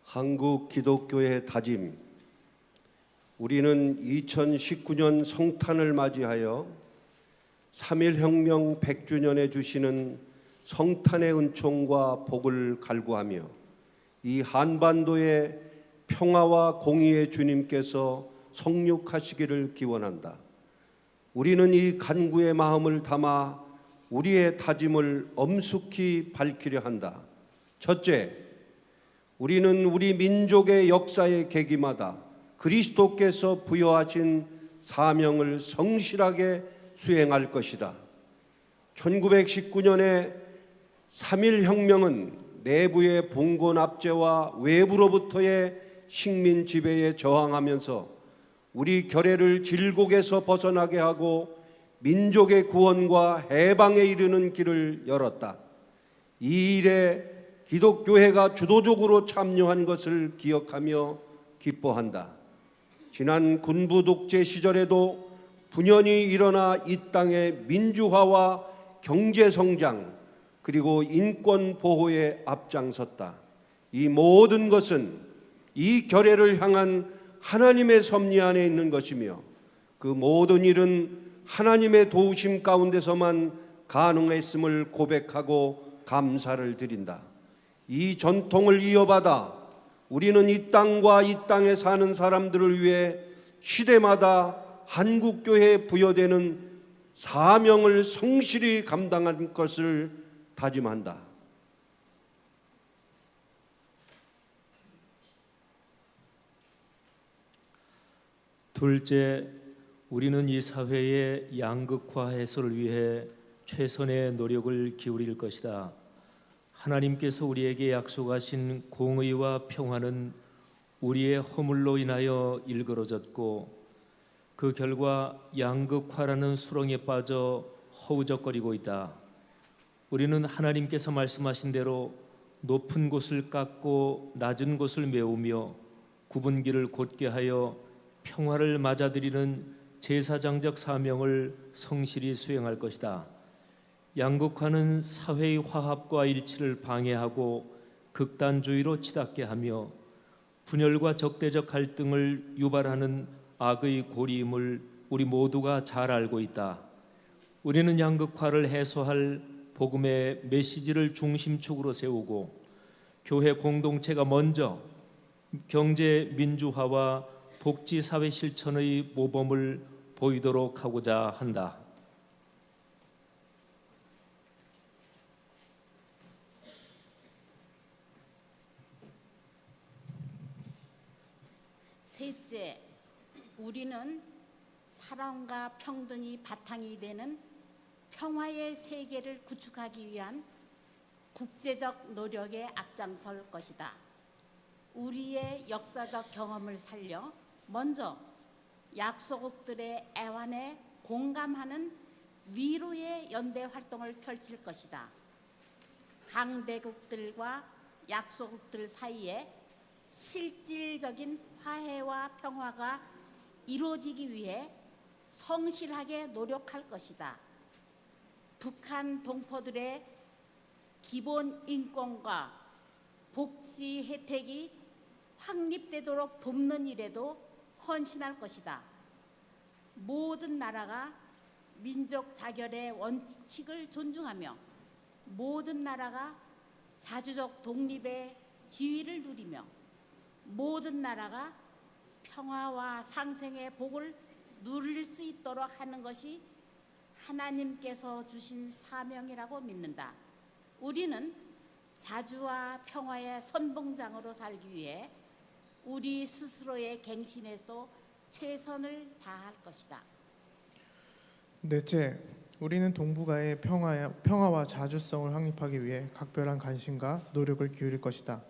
한국 기독교의 다짐. 우리는 2019년 성탄을 맞이하여 3.1혁명 100주년에 주시는 성탄의 은총과 복을 갈구하며 이 한반도의 평화와 공의의 주님께서 성육하시기를 기원한다. 우리는 이 간구의 마음을 담아 우리의 다짐을 엄숙히 밝히려 한다. 첫째, 우리는 우리 민족의 역사의 계기마다 그리스도께서 부여하신 사명을 성실하게 수행할 것이다. 1919년에 3.1혁명은 내부의 봉건 압제와 외부로부터의 식민 지배에 저항하면서 우리 결의를 질곡에서 벗어나게 하고 민족의 구원과 해방에 이르는 길을 열었다. 이 일에 기독교회가 주도적으로 참여한 것을 기억하며 기뻐한다. 지난 군부 독재 시절에도 분연히 일어나 이 땅의 민주화와 경제 성장 그리고 인권 보호에 앞장섰다. 이 모든 것은 이 결의를 향한 하나님의 섭리 안에 있는 것이며 그 모든 일은 하나님의 도우심 가운데서만 가능했음을 고백하고 감사를 드린다. 이 전통을 이어받아 우리는 이 땅과 이 땅에 사는 사람들을 위해 시대마다 한국교회에 부여되는 사명을 성실히 감당할 것을 다짐한다. 둘째, 우리는 이 사회의 양극화 해소를 위해 최선의 노력을 기울일 것이다. 하나님께서 우리에게 약속하신 공의와 평화는 우리의 허물로 인하여 일그러졌고 그 결과 양극화라는 수렁에 빠져 허우적거리고 있다. 우리는 하나님께서 말씀하신 대로 높은 곳을 깎고 낮은 곳을 메우며 구분기를 곧게 하여 평화를 맞아들이는 제사장적 사명을 성실히 수행할 것이다. 양극화는 사회의 화합과 일치를 방해하고 극단주의로 치닫게 하며 분열과 적대적 갈등을 유발하는 악의 고리임을 우리 모두가 잘 알고 있다. 우리는 양극화를 해소할 복음의 메시지를 중심축으로 세우고 교회 공동체가 먼저 경제 민주화와 복지 사회 실천의 모범을 보이도록 하고자 한다. 셋째, 우리는 사랑과 평등이 바탕이 되는 평화의 세계를 구축하기 위한 국제적 노력에 앞장설 것이다. 우리의 역사적 경험을 살려 먼저 약소국들의 애환에 공감하는 위로의 연대 활동을 펼칠 것이다. 강대국들과 약소국들 사이에 실질적인 화해와 평화가 이루어지기 위해 성실하게 노력할 것이다. 북한 동포들의 기본 인권과 복지 혜택이 확립되도록 돕는 일에도 헌신할 것이다. 모든 나라가 민족 자결의 원칙을 존중하며 모든 나라가 자주적 독립의 지위를 누리며 모든 나라가 평화와 상생의 복을 누릴 수 있도록 하는 것이 하나님께서 주신 사명이라고 믿는다. 우리는 자주와 평화의 선봉장으로 살기 위해 우리 스스로의 갱신에도 최선을 다할 것이다. 넷째, 우리는 동북아의 평화와 자주성을 확립하기 위해 각별한 관심과 노력을 기울일 것이다.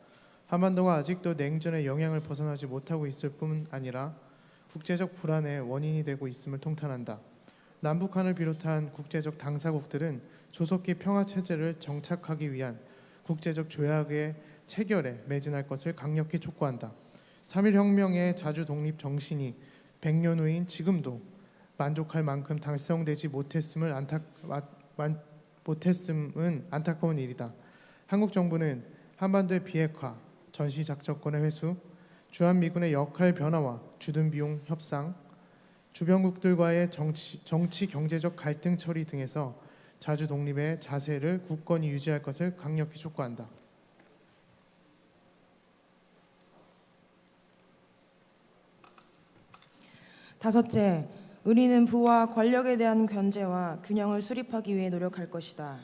한반도가 아직도 냉전의 영향을 벗어나지 못하고 있을 뿐 아니라 국제적 불안의 원인이 되고 있음을 통탄한다. 남북한을 비롯한 국제적 당사국들은 조속히 평화체제를 정착하기 위한 국제적 조약의 체결에 매진할 것을 강력히 촉구한다. 3.1혁명의 자주 독립 정신이 100년 후인 지금도 만족할 만큼 달성되지 못했음은 안타까운 일이다. 한국 정부는 한반도의 비핵화, 전시 작전권의 회수, 주한미군의 역할 변화와 주둔 비용 협상, 주변국들과의 정치 경제적 갈등 처리 등에서 자주 독립의 자세를 굳건히 유지할 것을 강력히 촉구한다. 다섯째, 우리는 부와 권력에 대한 견제와 균형을 수립하기 위해 노력할 것이다.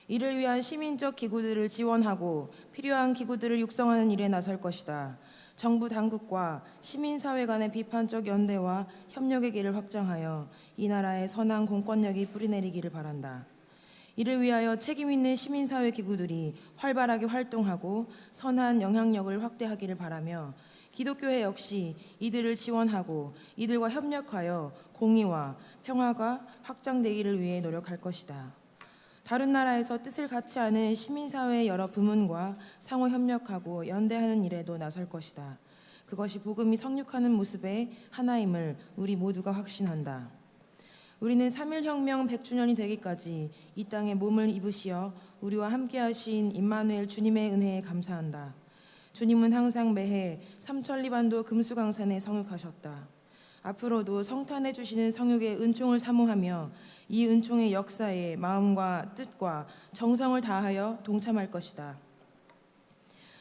이를 위한 시민적 기구들을 지원하고 필요한 기구들을 육성하는 일에 나설 것이다. 정부 당국과 시민사회 간의 비판적 연대와 협력의 길을 확장하여 이 나라의 선한 공권력이 뿌리내리기를 바란다. 이를 위하여 책임 있는 시민사회 기구들이 활발하게 활동하고 선한 영향력을 확대하기를 바라며 기독교회 역시 이들을 지원하고 이들과 협력하여 공의와 평화가 확장되기를 위해 노력할 것이다. 다른 나라에서 뜻을 같이 하는 시민사회의 여러 부문과 상호 협력하고 연대하는 일에도 나설 것이다. 그것이 복음이 성육하는 모습의 하나임을 우리 모두가 확신한다. 우리는 3.1혁명 100주년이 되기까지 이 땅에 몸을 입으시어 우리와 함께 하신 임마누엘 주님의 은혜에 감사한다. 주님은 항상 매해 삼천리반도 금수강산에 성육하셨다. 앞으로도 성탄해 주시는 성육의 은총을 사모하며 이 은총의 역사에 마음과 뜻과 정성을 다하여 동참할 것이다.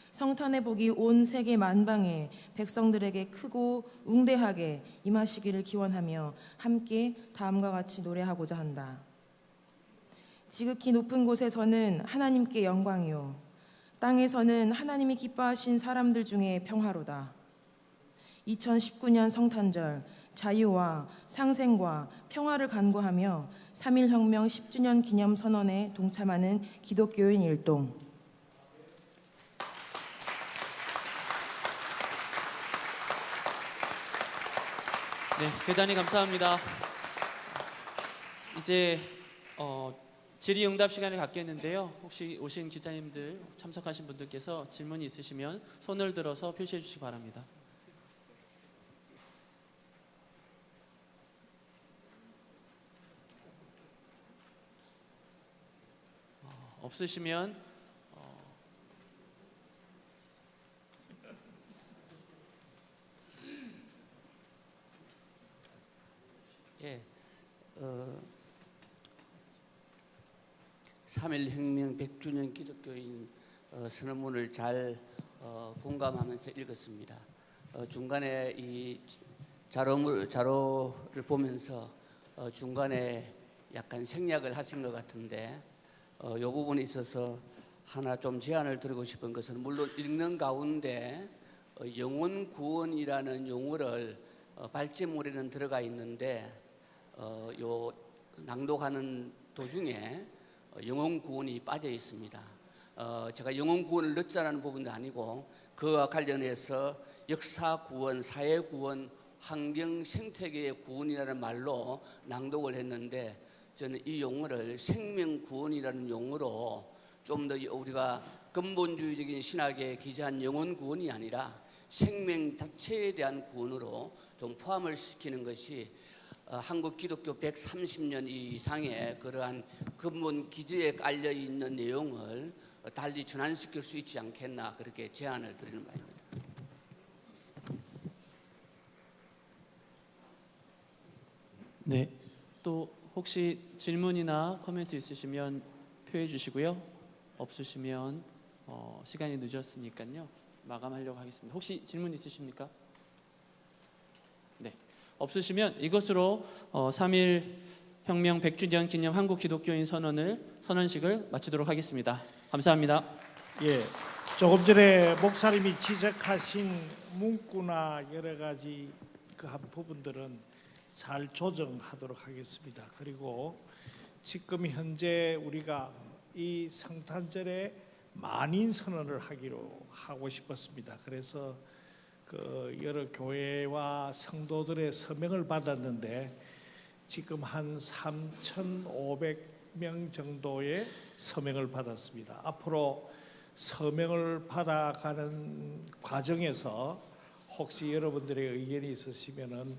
성탄의 복이 온 세계 만방에 백성들에게 크고 웅대하게 임하시기를 기원하며 함께 다음과 같이 노래하고자 한다. 지극히 높은 곳에서는 하나님께 영광이요 땅에서는 하나님이 기뻐하신 사람들 중에 평화로다. 2019년 성탄절 자유와 상생과 평화를 간구하며 3.1혁명 10주년 기념 선언에 동참하는 기독교인 일동. 네, 대단히 감사합니다. 이제 질의응답 시간을 갖겠는데요. 혹시 오신 기자님들, 참석하신 분들께서 질문이 있으시면 손을 들어서 표시해 주시기 바랍니다. 없으시면 예, 3.1혁명 100주년 기독교인 선언문을 잘 공감하면서 읽었습니다. 중간에 이 자료를 보면서 중간에 약간 생략을 하신 것 같은데 이 부분에 있어서 하나 좀 제안을 드리고 싶은 것은 물론 읽는 가운데 영혼 구원이라는 용어를 발제물에는 들어가 있는데 요 낭독하는 도중에 영혼 구원이 빠져 있습니다. 제가 영혼 구원을 넣자라는 부분도 아니고 그와 관련해서 역사 구원, 사회 구원, 환경 생태계의 구원이라는 말로 낭독을 했는데 저는 이 용어를 생명 구원이라는 용어로 좀 더 우리가 근본주의적인 신학에 기재한 영혼 구원이 아니라 생명 자체에 대한 구원으로 좀 포함을 시키는 것이 한국 기독교 130년 이상의 그러한 근본 기저에 깔려 있는 내용을 달리 전환시킬 수 있지 않겠나 그렇게 제안을 드리는 바입니다. 네, 또 혹시 질문이나 코멘트 있으시면 표해 주시고요. 없으시면 시간이 늦었으니까요. 마감하려고 하겠습니다. 혹시 질문 있으십니까? 네, 없으시면 이것으로 3.1혁명 100주년 기념 한국 기독교인 선언식을 마치도록 하겠습니다. 감사합니다. 예, 조금 전에 목사님이 지적하신 문구나 여러 가지 그 한 부분들은 잘 조정하도록 하겠습니다. 그리고 지금 현재 우리가 이 성탄절에 만인 선언을 하고 싶었습니다. 그래서 그 여러 교회와 성도들의 서명을 받았는데 지금 한 3,500명 정도의 서명을 받았습니다. 앞으로 서명을 받아가는 과정에서 혹시 여러분들의 의견이 있으시면은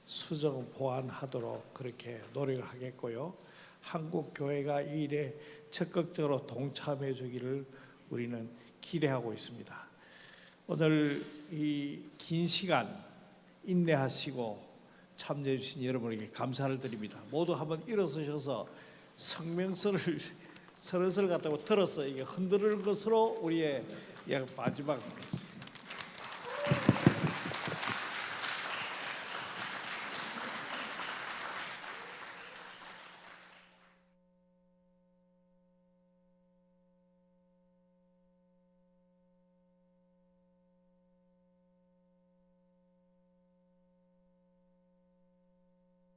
수정 보완하도록 그렇게 노력을 하겠고요. 한국 교회가 이 일에 적극적으로 동참해 주기를 우리는 기대하고 있습니다. 오늘 이 긴 시간 인내하시고 참여해 주신 여러분에게 감사를 드립니다. 모두 한번 일어서셔서 성명서를 서른서를 갖다가 들어서 이게 흔들을 것으로 우리의 마지막